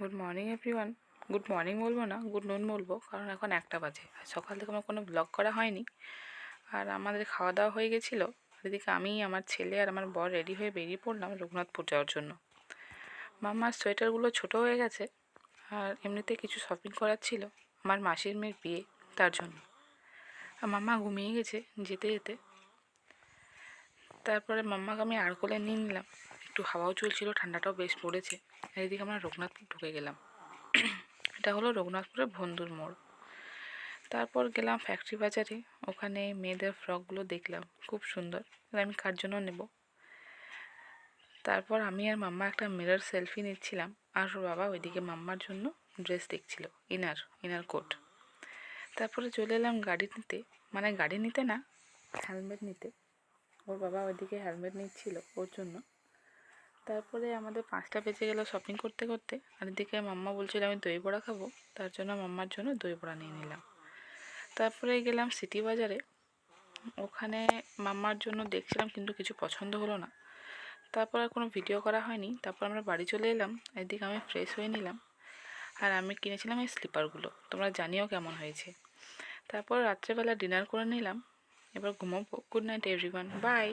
Good morning everyone. Good morning বলবো না, good নুন বলবো, কারণ এখন 1টা বাজে। আর সকাল থেকে আমার কোনো ব্লগ করা হয়নি। আর আমাদের খাওয়া দাওয়া হয়ে গেছিলো। আর এদিকে আমি, আমার ছেলে আর আমার বর রেডি হয়ে বেরিয়ে পড়লাম রঘুনাথপুর যাওয়ার জন্য। মামার সোয়েটারগুলো ছোট হয়ে গেছে, আর এমনিতে কিছু শপিং করার ছিল আমার মাসির মেয়ের বিয়ে, তার জন্য। আর মাম্মা ঘুমিয়ে গেছে যেতে যেতে। তারপরে মাম্মাকে আমি আড়কোলে নিয়ে নিলাম, একটু হাওয়াও চলছিল, ঠান্ডাটাও বেশ পড়েছে। আর এদিকে আমরা রঘুনাথপুর ঢুকে গেলাম। এটা হলো রঘুনাথপুরের বন্ধুর মোড়। তারপর গেলাম ফ্যাক্টরি বাজারে, ওখানে মেয়েদের ফ্রকগুলো দেখলাম, খুব সুন্দর। আমি কার জন্য নেব। তারপর আমি আর মাম্মা একটা মিরর সেলফি নিচ্ছিলাম, আর ওর বাবা ওইদিকে মাম্মার জন্য ড্রেস দেখছিল, ইনার কোট। তারপরে চলে এলাম গাড়ি নিতে, মানে গাড়ি নিতে না, হেলমেট নিতে। ওর বাবা ওইদিকে হেলমেট নিচ্ছিল ওর জন্য। তারপরে আমাদের 5টা বেজে গেল শপিং করতে করতে। আর এদিকে মাম্মা বলছিল আমি দই বড়া খাবো, তার জন্য মাম্মার জন্য দই বড়া নিয়ে নিলাম। তারপরে গেলাম সিটি বাজারে, ওখানে মাম্মার জন্য দেখছিলাম, কিন্তু কিছু পছন্দ হলো না। তারপর আর কোনো ভিডিও করা হয়নি। তারপর আমরা বাড়ি চলে এলাম, এদিকে আমি ফ্রেশ হয়ে নিলাম। আর আমি কিনেছিলাম এই স্লিপারগুলো, তোমরা জানিও কেমন হয়েছে। তারপর রাত্রেবেলা ডিনার করে নিলাম, এবার ঘুমাবো। Good night everyone, by.